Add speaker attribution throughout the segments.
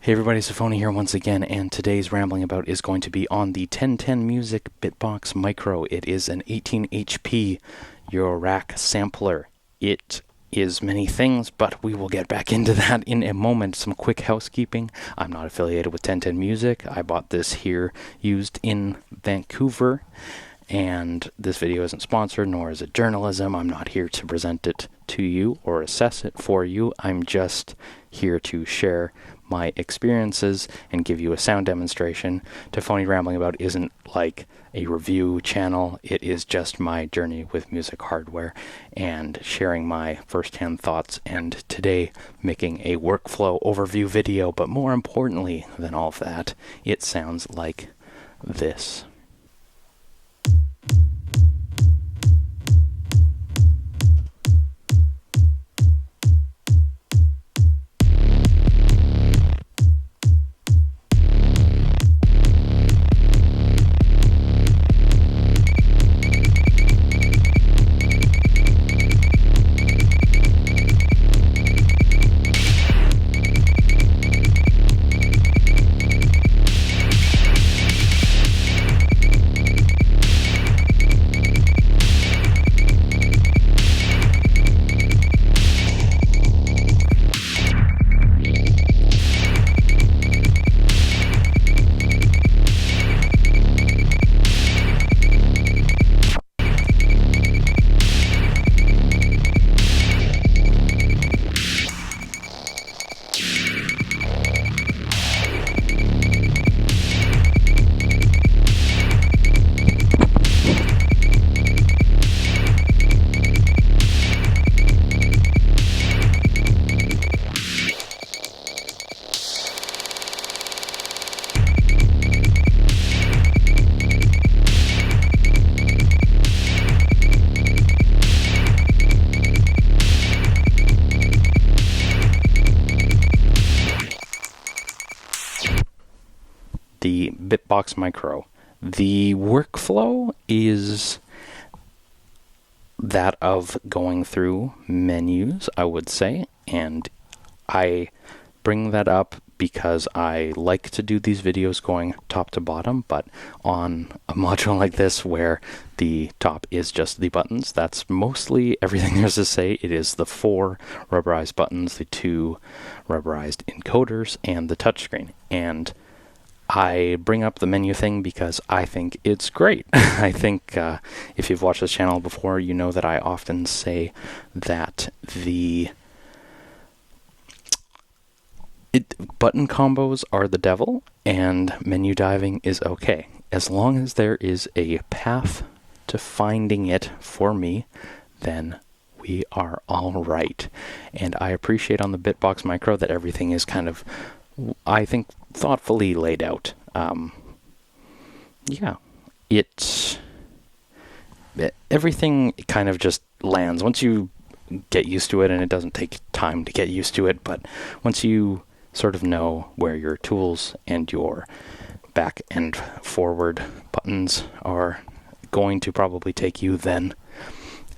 Speaker 1: Hey everybody, Tafony here once again, and today's rambling about is going to be on the 1010music Bitbox Micro. It is an 18 HP eurorack sampler. It is many things, but we will get back into that in a moment. Some quick housekeeping. I'm not affiliated with 1010music. I bought this here used in Vancouver, and this video isn't sponsored, nor is it journalism. I'm not here to present it to you or assess it for you. I'm just here to share my experiences and give you a sound demonstration. Tafony Rambling About isn't like a review channel. It is just my journey with music hardware and sharing my first-hand thoughts, and today making a workflow overview video. But more importantly than all of that, it sounds like this. The Bitbox Micro. The workflow is that of going through menus, I would say, and I bring that up because I like to do these videos going top to bottom, but on a module like this where the top is just the buttons, that's mostly everything there's to say. It is the 4 rubberized buttons, the 2 rubberized encoders, and the touchscreen. And I bring up the menu thing because I think it's great. I think if you've watched this channel before, you know that I often say that the button combos are the devil and menu diving is okay. As long as there is a path to finding it for me, then we are all right. And I appreciate on the Bitbox Micro that everything is kind of, I think, thoughtfully laid out. Everything kind of just lands once you get used to it, and it doesn't take time to get used to it, but once you sort of know where your tools and your back and forward buttons are going to probably take you, then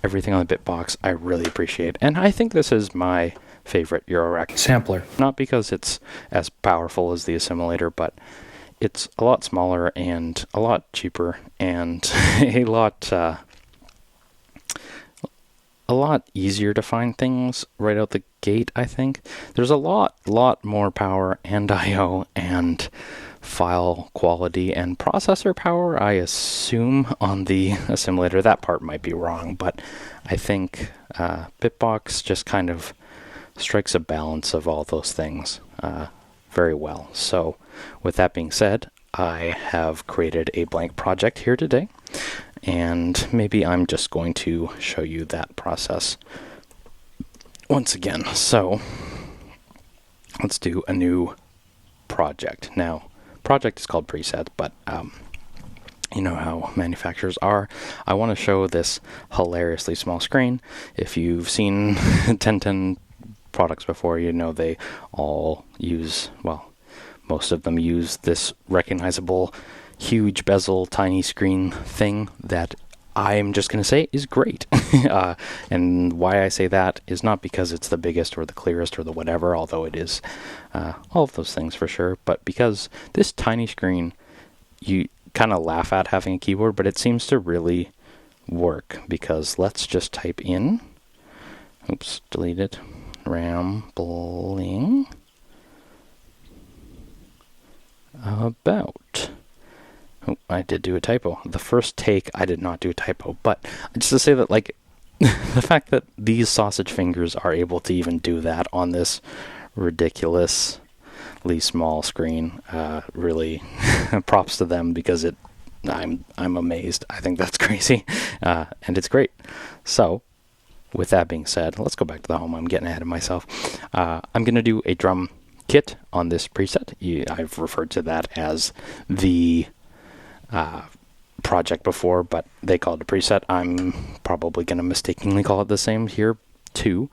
Speaker 1: everything on the Bitbox I really appreciate. And I think this is my favorite eurorack sampler, not because it's as powerful as the assimilator, but it's a lot smaller and a lot cheaper and a lot easier to find things right out the gate. I think there's a lot more power and I/O and file quality and processor power, I assume, on the assimilator. That part might be wrong, but I think Bitbox just kind of strikes a balance of all those things very well. So with that being said, I have created a blank project here today, and maybe I'm just going to show you that process once again. So let's do a new project. Now, project is called presets, but you know how manufacturers are. I want to show this hilariously small screen. If you've seen 1010 products before, you know they all use, well, most of them use this recognizable huge bezel tiny screen thing that I'm just going to say is great. And why I say that is not because it's the biggest or the clearest or the whatever, although it is all of those things for sure, but because this tiny screen, you kind of laugh at having a keyboard, but it seems to really work, because let's just type in, oops, deleted, rambling about, oh, I did do a typo. The first take, I did not do a typo, but just to say that, like, the fact that these sausage fingers are able to even do that on this ridiculously small screen, really props to them, because I'm amazed. I think that's crazy, and it's great. So, with that being said, let's go back to the home. I'm getting ahead of myself. I'm going to do a drum kit on this preset. I've referred to that as the project before, but they call it a preset. I'm probably going to mistakenly call it the same here too.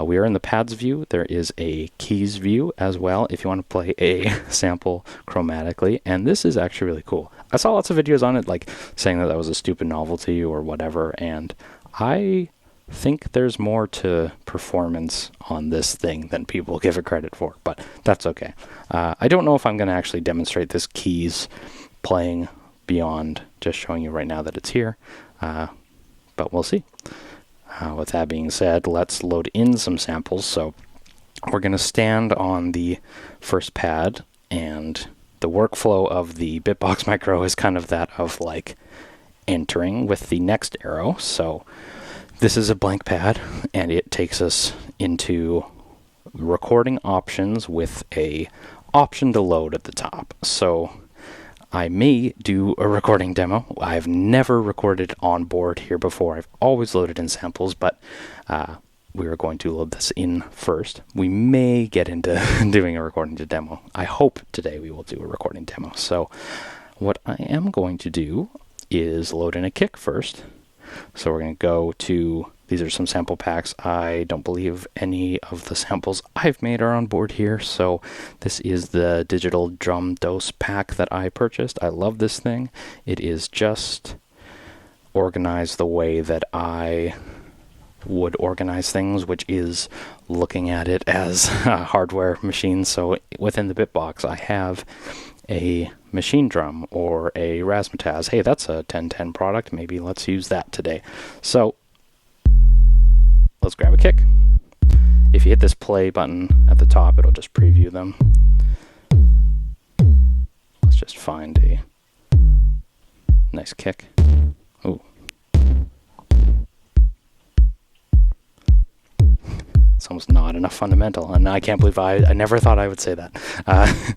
Speaker 1: We are in the pads view. There is a keys view as well if you want to play a sample chromatically, and this is actually really cool. I saw lots of videos on it, like saying that was a stupid novelty or whatever, and I think there's more to performance on this thing than people give it credit for, but that's okay. I don't know if I'm going to actually demonstrate this keys playing beyond just showing you right now that it's here, but we'll see. With that being said, let's load in some samples. So we're going to stand on the first pad, and the workflow of the Bitbox Micro is kind of that of like entering with the next arrow. So this is a blank pad, and it takes us into recording options with a option to load at the top. So I may do a recording demo. I've never recorded Onboard here before. I've always loaded in samples, but we are going to load this in first. We may get into doing a recording to demo. I hope today we will do a recording demo. So what I am going to do is load in a kick first. So we're going to go to, these are some sample packs. I don't believe any of the samples I've made are on board here. So this is the digital drum dose pack that I purchased. I love this thing. It is just organized the way that I would organize things, which is looking at it as a hardware machine. So within the Bitbox, I have a machine drum or a razzmatazz. Hey, that's a 1010 product. Maybe let's use that today. So let's grab a kick. If you hit this play button at the top, it'll just preview them. Let's just find a nice kick. Ooh. It's almost not enough fundamental, and I can't believe I never thought I would say that. I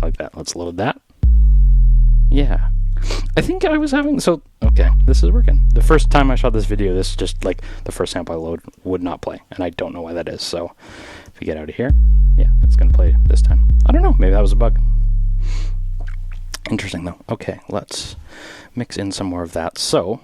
Speaker 1: like that. Let's load that. Yeah. I think I was having, so, okay, this is working. The first time I shot this video, this just, like, the first sample I load would not play, and I don't know why that is. So if we get out of here, yeah, it's going to play this time. I don't know, maybe that was a bug. Interesting, though. Okay, let's mix in some more of that. So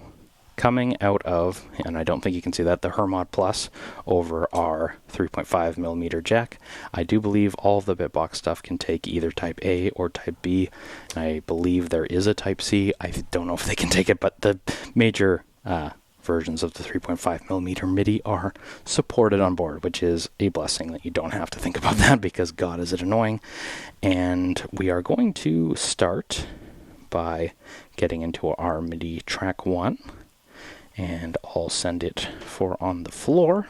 Speaker 1: coming out of, and I don't think you can see that, the Hermod Plus over our 3.5 millimeter jack. I do believe all of the Bitbox stuff can take either type A or type B. And I believe there is a type C. I don't know if they can take it, but the major versions of the 3.5 millimeter MIDI are supported on board, which is a blessing that you don't have to think about that, because God, is it annoying. And we are going to start by getting into our MIDI track 1. And I'll send it for on the floor.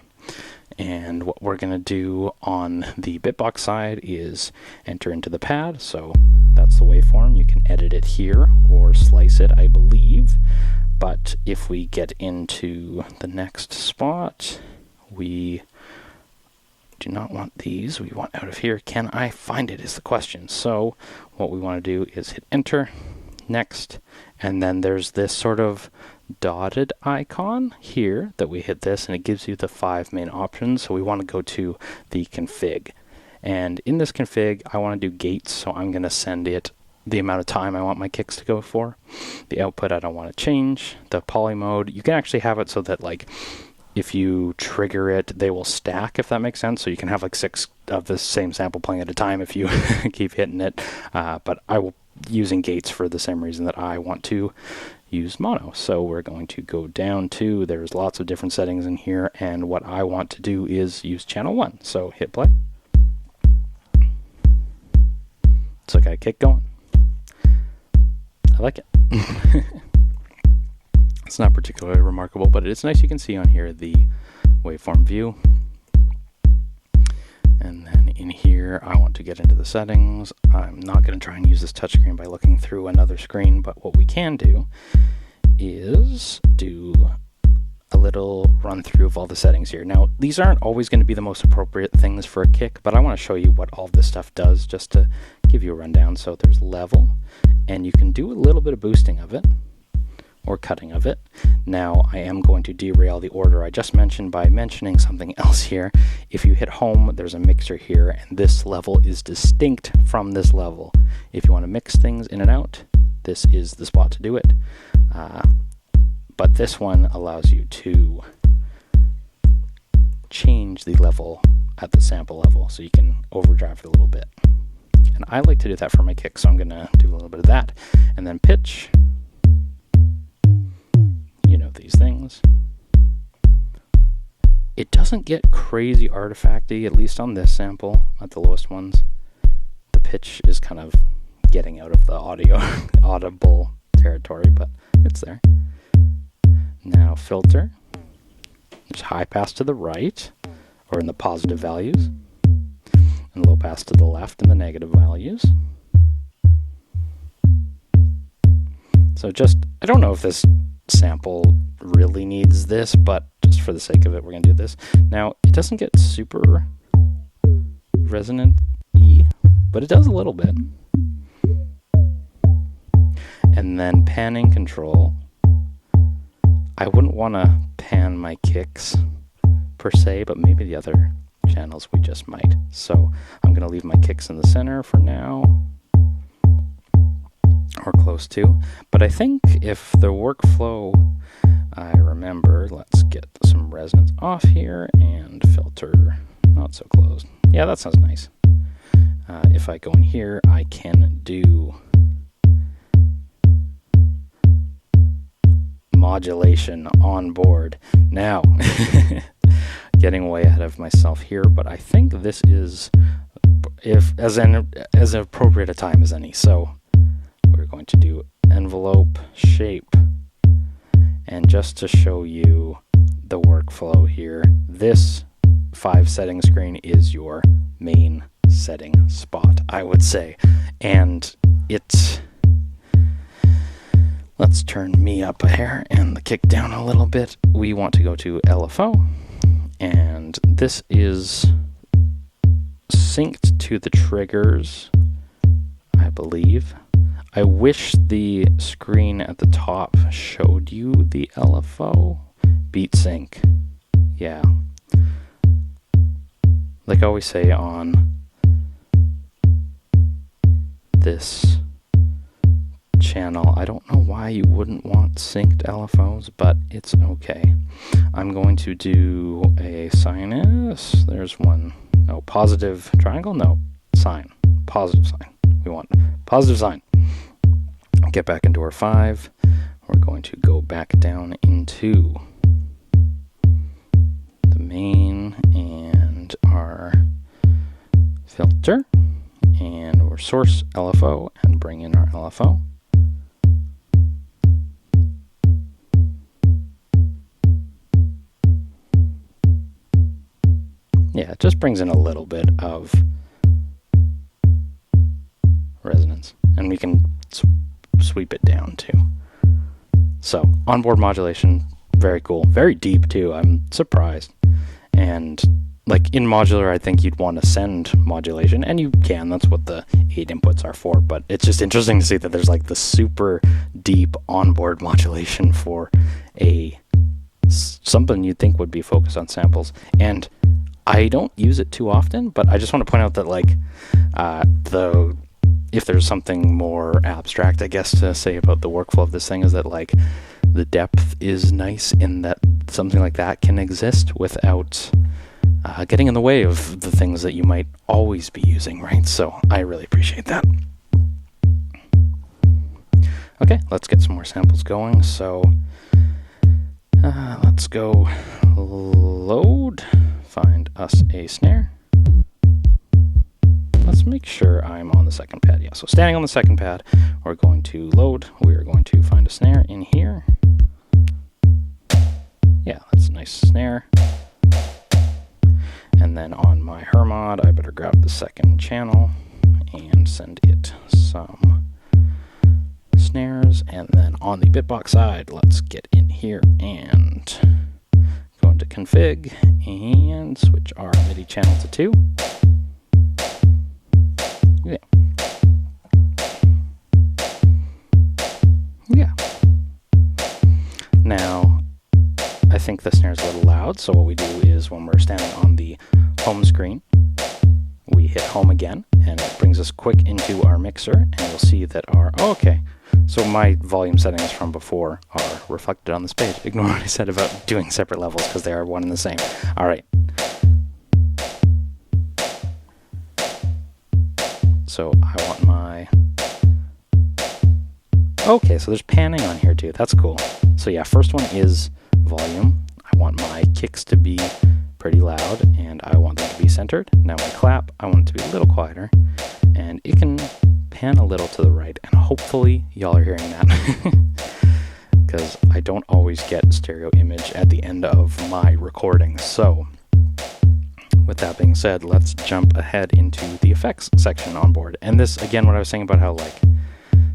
Speaker 1: And what we're going to do on the Bitbox side is enter into the pad. So that's the waveform. You can edit it here or slice it, I believe. But if we get into the next spot, we do not want these. We want out of here. Can I find it is the question. So what we want to do is hit enter, next, and then there's this sort of dotted icon here that we hit this, and it gives you the 5 main options. So we want to go to the config, and in this config I want to do gates. So I'm going to send it the amount of time I want my kicks to go for. The output I don't want to change. The poly mode, you can actually have it so that, like, if you trigger it, they will stack, if that makes sense. So you can have like 6 of the same sample playing at a time if you keep hitting it. But I will using gates for the same reason that I want to use mono. So we're going to go down to, there's lots of different settings in here, and what I want to do is use channel 1. So hit play. So I got a kick going. I like it. It's not particularly remarkable, but it's nice. You can see on here the waveform view. And then in here, I want to get into the settings. I'm not going to try and use this touchscreen by looking through another screen, but what we can do is do a little run through of all the settings here. Now, these aren't always going to be the most appropriate things for a kick, but I want to show you what all this stuff does just to give you a rundown. So there's level, and you can do a little bit of boosting of it, or cutting of it. Now I am going to derail the order I just mentioned by mentioning something else here. If you hit home, there's a mixer here, and this level is distinct from this level. If you want to mix things in and out, this is the spot to do it. But this one allows you to change the level at the sample level, so you can overdrive it a little bit. And I like to do that for my kick, so I'm going to do a little bit of that. And then pitch. You know these things. It doesn't get crazy artifacty, at least on this sample, at the lowest ones. The pitch is kind of getting out of the audible territory, but it's there. Now filter. There's high pass to the right, or in the positive values, and low pass to the left in the negative values. So just, I don't know if this sample really needs this, but just for the sake of it, we're going to do this. Now, it doesn't get super resonant-y, but it does a little bit. And then panning control. I wouldn't want to pan my kicks per se, but maybe the other channels we just might. So I'm going to leave my kicks in the center for now, or close to. But I think if the workflow I remember, let's get some resonance off here and filter not so close. Yeah, that sounds nice. If I go in here, I can do modulation on board. Now, getting way ahead of myself here, but I think this is as appropriate a time as any. So we're going to do envelope shape. And just to show you the workflow here, this 5 setting screen is your main setting spot, I would say. And let's turn me up a hair and the kick down a little bit. We want to go to LFO, and this is synced to the triggers, I believe. I wish the screen at the top showed you the LFO. Beat sync. Yeah. Like I always say on this channel, I don't know why you wouldn't want synced LFOs, but it's okay. I'm going to do a sinus. There's one. Oh, positive triangle? No. Sine. Positive sine. We want positive sine. Get back into our 5. We're going to go back down into the main and our filter, and we're source LFO and bring in our LFO. Yeah, it just brings in a little bit of resonance, and we can sweep it down too. So onboard modulation, very cool, very deep too. I'm surprised. And like in modular, I think you'd want to send modulation, and you can. That's what the 8 inputs are for. But it's just interesting to see that there's like the super deep onboard modulation for something you'd think would be focused on samples. And I don't use it too often, but I just want to point out that like if there's something more abstract, I guess, to say about the workflow of this thing, is that like the depth is nice in that something like that can exist without getting in the way of the things that you might always be using, right? So I really appreciate that. Okay, let's get some more samples going. So let's go load, find us a snare. Let's make sure I'm on the second pad. Yeah, so standing on the second pad, we're going to load. We're going to find a snare in here. Yeah, that's a nice snare. And then on my Hermod, I better grab the second channel and send it some snares. And then on the Bitbox side, let's get in here and go into config and switch our MIDI channel to 2. Yeah. Yeah. Now, I think the snare is a little loud, so what we do is when we're standing on the home screen, we hit home again, and it brings us quick into our mixer, and you'll see that our, oh, okay, so my volume settings from before are reflected on this page. Ignore what I said about doing separate levels, because they are one and the same. All right. So I want my, okay, so there's panning on here too. That's cool. So yeah, first one is volume. I want my kicks to be pretty loud, and I want them to be centered. Now when I clap, I want it to be a little quieter, and it can pan a little to the right, and hopefully y'all are hearing that, because I don't always get stereo image at the end of my recording. So with that being said, let's jump ahead into the effects section on board. And this, again, what I was saying about how, like,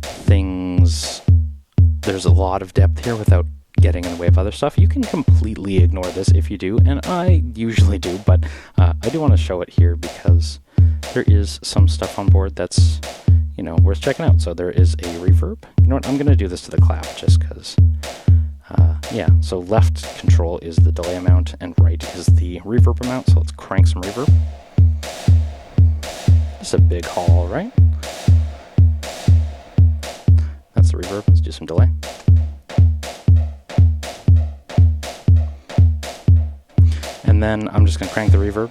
Speaker 1: things, there's a lot of depth here without getting in the way of other stuff. You can completely ignore this if you do, and I usually do, but I do want to show it here because there is some stuff on board that's, you know, worth checking out. So there is a reverb. You know what, I'm going to do this to the clap just because, yeah, so left control is the delay amount and right is the reverb amount, so let's crank some reverb. Just a big haul, right? That's the reverb. Let's do some delay. And then I'm just going to crank the reverb.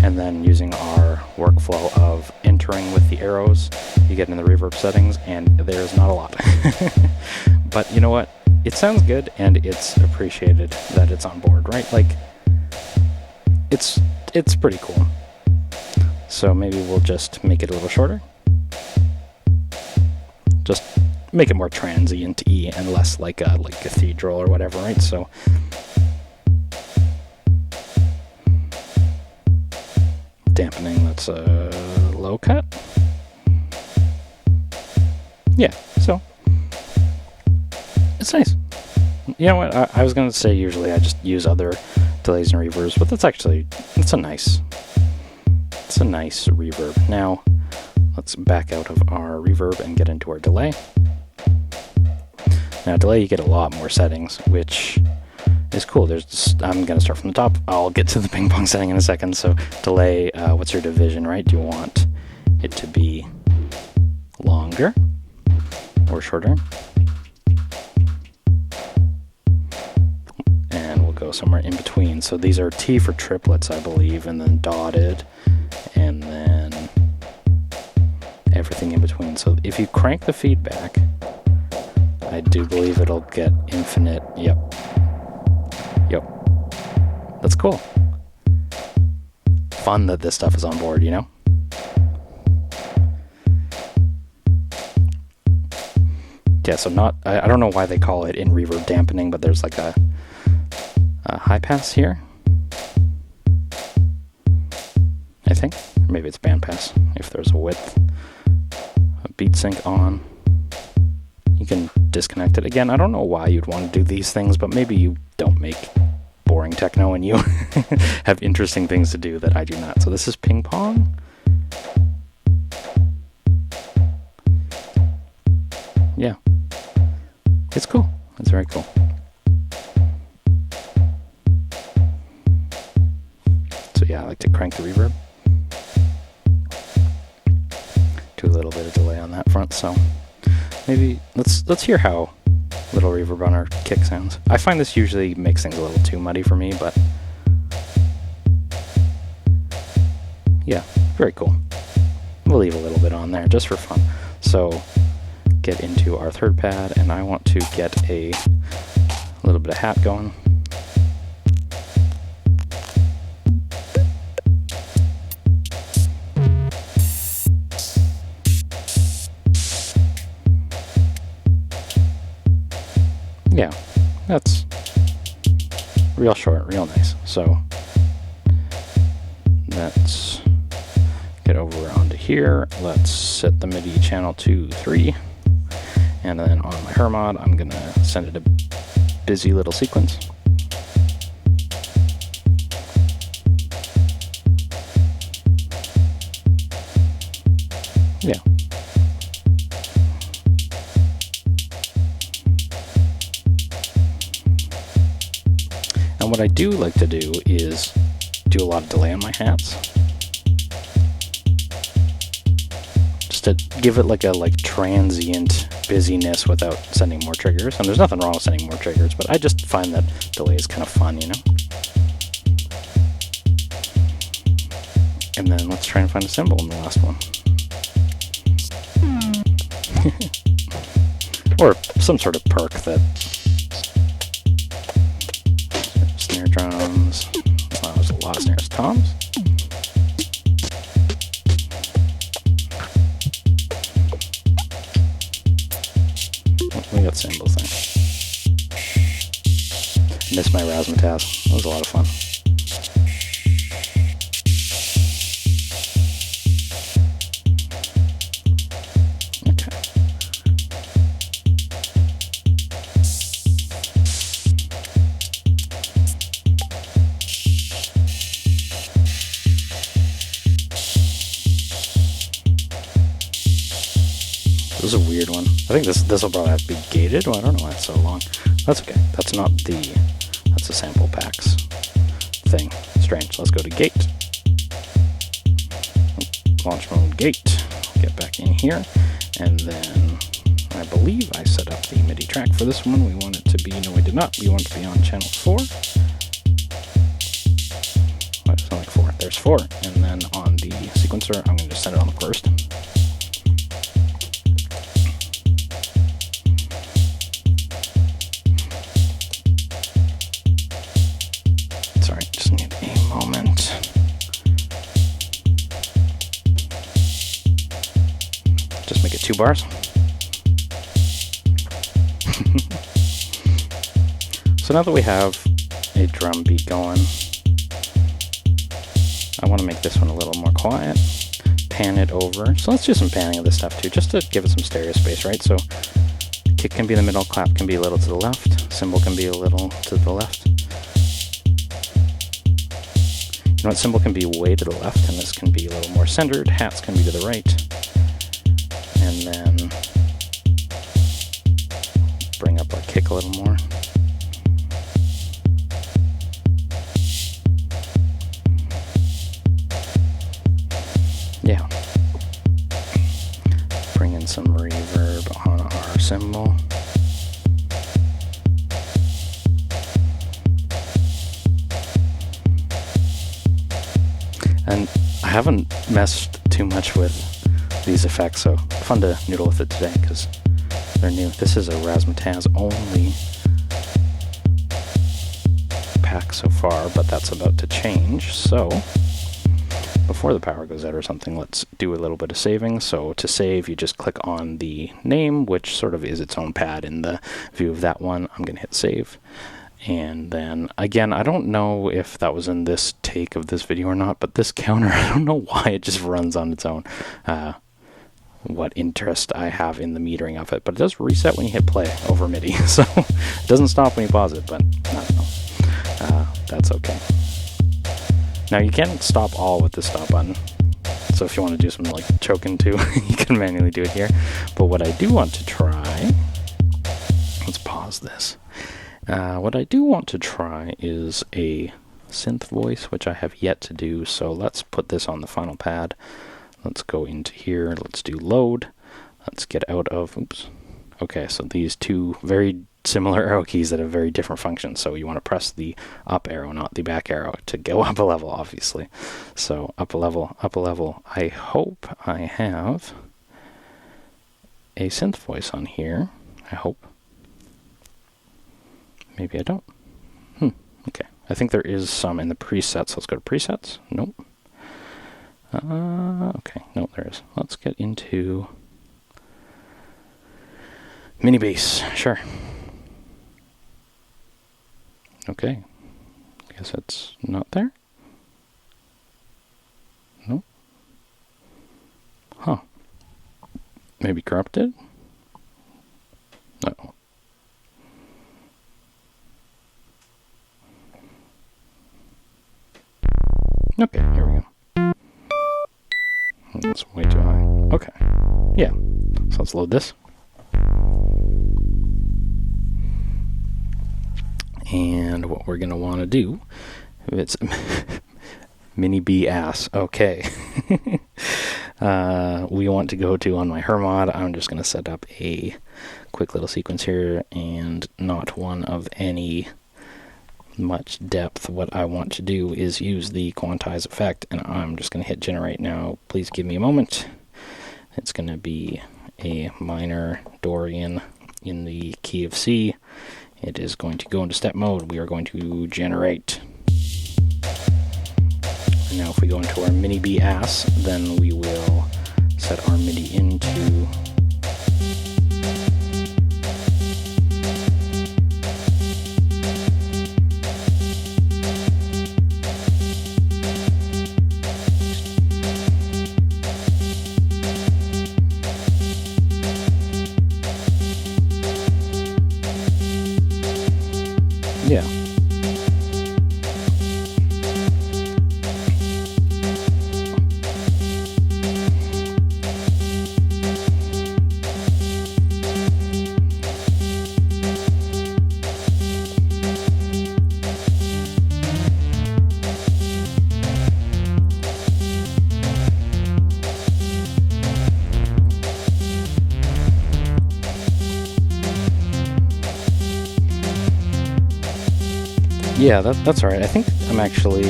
Speaker 1: And then using our workflow of entering with the arrows, you get in the reverb settings, and there's not a lot. But you know what? It sounds good, and it's appreciated that it's on board, right? Like, it's pretty cool. So maybe we'll just make it a little shorter. Just make it more transient-y and less like a cathedral or whatever, right? So dampening, that's a low cut. Yeah, so it's nice. You know what, I was going to say usually I just use other delays and reverbs, but it's a nice reverb. Now, let's back out of our reverb and get into our delay. Now, delay, you get a lot more settings, which is cool. I'm going to start from the top. I'll get to the ping pong setting in a second. So, delay, what's your division, right? Do you want it to be longer or shorter? And we'll go somewhere in between. So, these are T for triplets, I believe, and then dotted, and then everything in between. So if you crank the feedback, I do believe it'll get infinite. Yep. That's cool. Fun that this stuff is on board, you know? Yeah, so I don't know why they call it in reverb dampening, but there's like a high pass here, I think. Or maybe it's band pass if there's a width. Beat sync on. You can disconnect it. Again, I don't know why you'd want to do these things, but maybe you don't make boring techno and you have interesting things to do that I do not. So this is ping pong. Yeah. It's cool. It's very cool. So yeah, I like to crank the reverb. Do a little bit of delay on that front, so maybe let's hear how little reverb on our kick sounds. I find this usually makes things a little too muddy for me, but yeah, very cool. We'll leave a little bit on there just for fun. So get into our third pad, and I want to get a little bit of hat going. Yeah, that's real short, real nice. So let's get over onto here. Let's set the MIDI channel to 3. And then on my Hermod, I'm going to send it a busy little sequence. Yeah. And what I do like to do is do a lot of delay on my hats, just to give it like a transient busyness without sending more triggers. And there's nothing wrong with sending more triggers, but I just find that delay is kind of fun, you know? And then let's try and find a cymbal in the last one. Or some sort of perk that... Snare drums. Wow, there's a lot of snares. Toms? We got cymbals there. Missed my razzmatazz. That was a lot of fun. This is a weird one. I think this will probably have to be gated. Well, I don't know why it's so long. That's okay. That's not that's the sample packs thing. Strange. Let's go to gate. Launch mode gate. Get back in here. And then I believe I set up the MIDI track for this one. We want it to be, no we did not. We want it to be on channel 4. Why does it sound like 4? There's 4. And then on the sequencer, I'm going to just send it on the first. Just make it 2 bars. So now that we have a drum beat going, I want to make this one a little more quiet. Pan it over. So let's do some panning of this stuff too, just to give it some stereo space, right? So kick can be in the middle, clap can be a little to the left, cymbal can be a little to the left. You know what, cymbal can be way to the left, and this can be a little more centered. Hats can be to the right. And then bring up our kick a little more. Yeah. Bring in some reverb on our cymbal. And I haven't messed too much with these effects, so fun to noodle with it today because they're new. This is a razzmatazz only pack so far, but that's about to change. So before the power goes out or something, let's do a little bit of saving. So to save, you just click on the name, which sort of is its own pad in the view of that one. I'm going to hit save. And then, again, I don't know if that was in this take of this video or not, but this counter, I don't know why it just runs on its own. What interest I have in the metering of it, but it does reset when you hit play over MIDI, so it doesn't stop when you pause it, but I don't know. That's okay. Now, you can't stop all with the stop button, so if you want to do some like choking too, you can manually do it here. But what I do want to try, let's pause this. What I do want to try is a synth voice, which I have yet to do, so let's put this on the final pad. Let's go into here, let's do load, let's get out of, oops. Okay, so these two very similar arrow keys that have very different functions, so you want to press the up arrow, not the back arrow, to go up a level, obviously. So up a level, I hope I have a synth voice on here. I hope. Maybe I don't. Okay. I think there is some in the presets. Let's go to presets. Nope. Okay. No, there is. Let's get into mini bass. Sure. Okay. Guess it's not there. Nope. Huh. Maybe corrupted? No. Okay, here we go. That's way too high. Okay. Yeah. So let's load this. And what we're going to want to do, it's mini B ass. Okay. We want to go to on my Hermod. I'm just going to set up a quick little sequence here and not one of any much depth. What I want to do is use the quantize effect, and I'm just going to hit generate now. Please give me a moment. It's going to be a minor Dorian in the key of C. It is going to go into step mode. We are going to generate. And now if we go into our mini B ass, then we will set our MIDI into yeah. Yeah, that's all right. I think I'm actually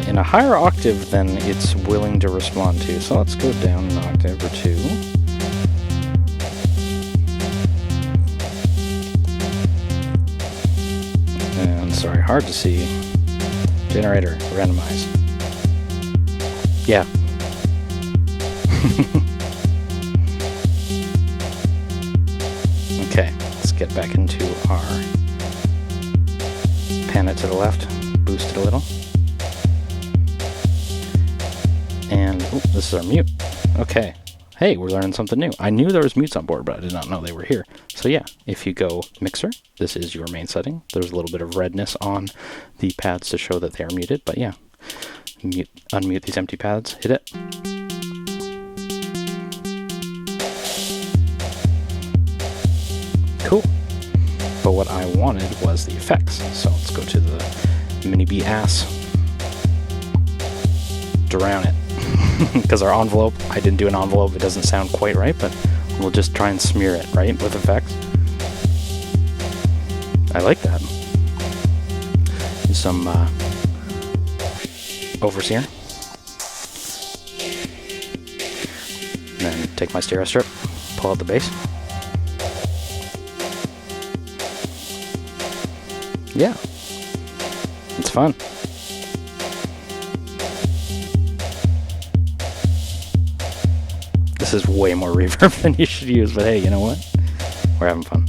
Speaker 1: in a higher octave than it's willing to respond to. So let's go down an octave or two. And sorry, hard to see. Generator, randomize. Yeah. Okay, let's get back into our pan it to the left, boost it a little. And this is our mute. Okay. Hey, we're learning something new. I knew there was mutes on board, but I did not know they were here. So yeah, if you go mixer, this is your main setting. There's a little bit of redness on the pads to show that they are muted, but yeah. Unmute these empty pads, hit it. Cool. But what I wanted was the effects. So let's go to the mini B ass. Drown it. Because our envelope, I didn't do an envelope, it doesn't sound quite right, but we'll just try and smear it, right, with effects. I like that. Use some overseer. And then take my stereo strip, pull out the bass. Yeah, it's fun. This is way more reverb than you should use, but hey, you know what? We're having fun.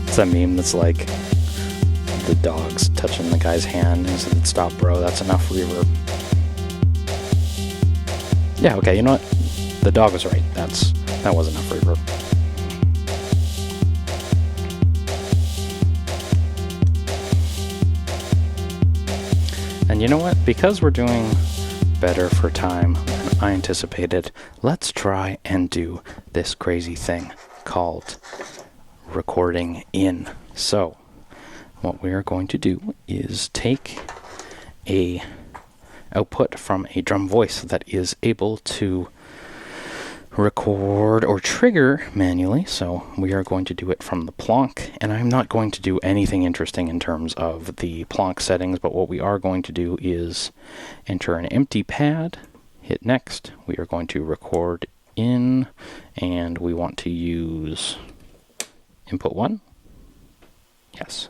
Speaker 1: It's that meme that's like the dog's touching the guy's hand and said, "Stop, bro, that's enough reverb." Yeah, okay, you know what? The dog was right. That was enough reverb. And you know what? Because we're doing better for time than I anticipated, let's try and do this crazy thing called recording in. So, what we are going to do is take a output from a drum voice that is able to record or trigger manually, so we are going to do it from the Plonk, and I'm not going to do anything interesting in terms of the Plonk settings, but what we are going to do is enter an empty pad, hit next, we are going to record in, and we want to use input 1, yes.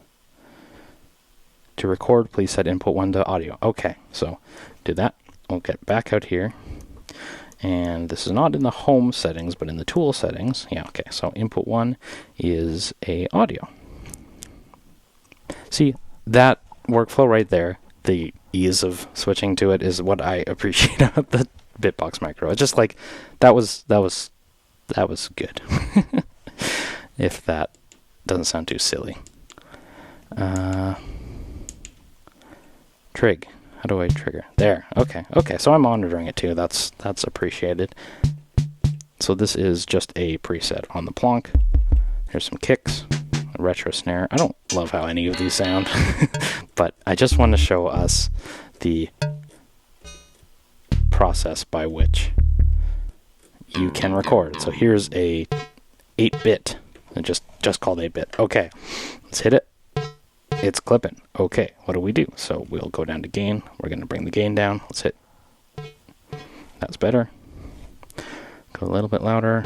Speaker 1: To record, please set input 1 to audio. Okay, so do that, we'll get back out here. And this is not in the home settings, but in the tool settings. Yeah, okay, so input 1 is a audio. See, that workflow right there, the ease of switching to it is what I appreciate about the Bitbox Micro. It's just like, that was good. If that doesn't sound too silly. Trig. How do I trigger? There. Okay. Okay. So I'm monitoring it too. That's appreciated. So this is just a preset on the Plonk. Here's some kicks, a retro snare. I don't love how any of these sound, but I just want to show us the process by which you can record. So here's a 8-bit, just called 8-bit. Okay. Let's hit it. It's clipping. Okay, what do we do? So we'll go down to gain. We're going to bring the gain down. Let's hit. That's better. Go a little bit louder.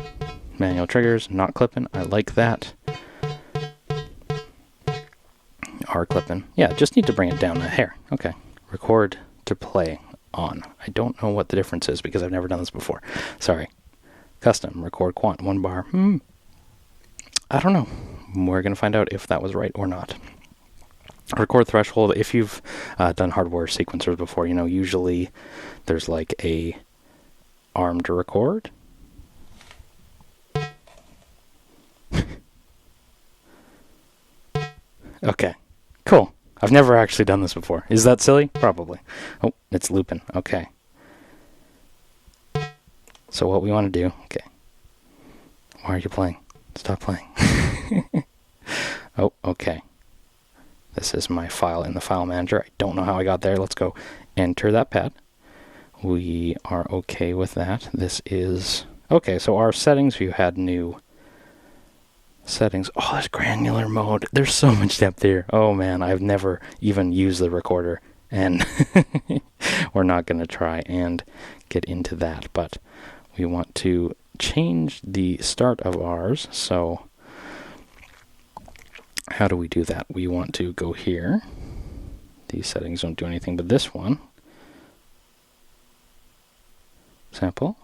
Speaker 1: Manual triggers, not clipping. I like that. Are clipping. Yeah, just need to bring it down a hair. Okay. Record to play on. I don't know what the difference is because I've never done this before. Sorry. Custom, record quant, 1 bar. I don't know. We're going to find out if that was right or not. Record threshold, if you've done hardware sequencers before, you know, usually there's like a arm to record. Okay, cool. I've never actually done this before. Is that silly? Probably. Oh, it's looping. Okay. So what we want to do, okay. Why are you playing? Stop playing. Oh, okay. This is my file in the file manager. I don't know how I got there. Let's go enter that pad. We are okay with that. This is... Okay, so our settings view had new settings. Oh, there's granular mode. There's so much depth here. Oh man, I've never even used the recorder. And we're not going to try and get into that. But we want to change the start of ours. So... how do we do that? We want to go here. These settings don't do anything but this one. Sample.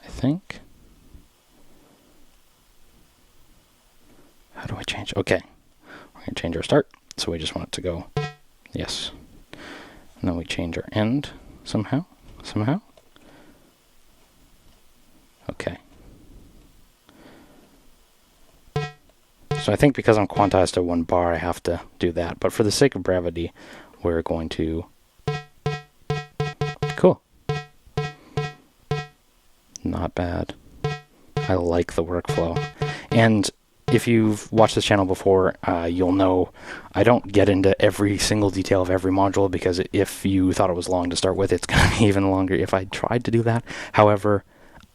Speaker 1: I think. How do I change? Okay. We're going to change our start. So we just want it to go. Yes. And then we change our end somehow. Okay. So I think because I'm quantized to 1 bar, I have to do that. But for the sake of brevity, we're going to... Cool. Not bad. I like the workflow. And if you've watched this channel before, you'll know I don't get into every single detail of every module, because if you thought it was long to start with, it's going to be even longer if I tried to do that. However,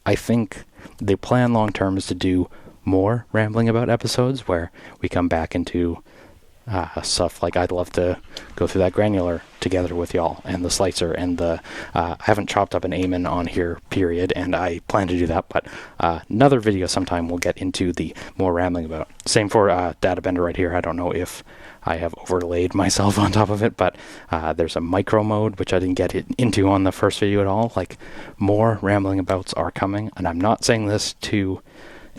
Speaker 1: I think the plan long term is to do more rambling about episodes where we come back into stuff like I'd love to go through that granular together with y'all, and the slicer, and the I haven't chopped up an Amen on here, period, and I plan to do that, but another video sometime we'll get into the more rambling about. Same for Data Bender right here. I don't know if I have overlaid myself on top of it, but there's a micro mode, which I didn't get into on the first video at all. Like, more rambling abouts are coming, and I'm not saying this to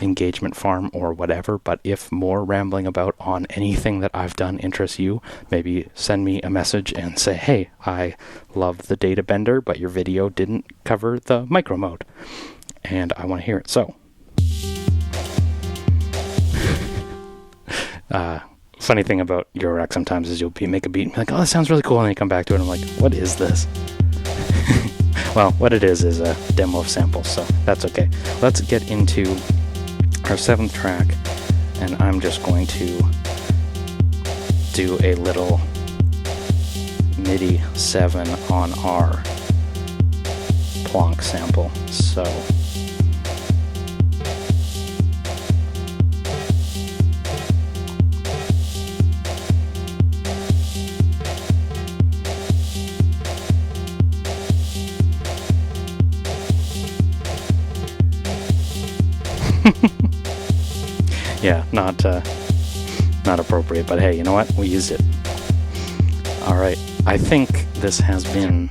Speaker 1: engagement farm or whatever, but if more rambling about on anything that I've done interests you, maybe send me a message and say, hey, I love the Data Bender, but your video didn't cover the micro mode, and I want to hear it. So funny thing about eurorack sometimes is you'll make a beat and be like, oh, that sounds really cool, and then you come back to it and I'm like, what is this? Well, what it is a demo of samples, so that's okay. Let's get into our 7th track, and I'm just going to do a little MIDI 7 on our plonk sample. So yeah, not appropriate, but hey, you know what? We used it. All right. I think this has been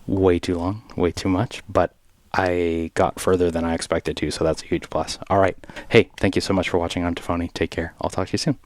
Speaker 1: way too long, way too much, but I got further than I expected to, so that's a huge plus. All right. Hey, thank you so much for watching. I'm Tafony. Take care. I'll talk to you soon.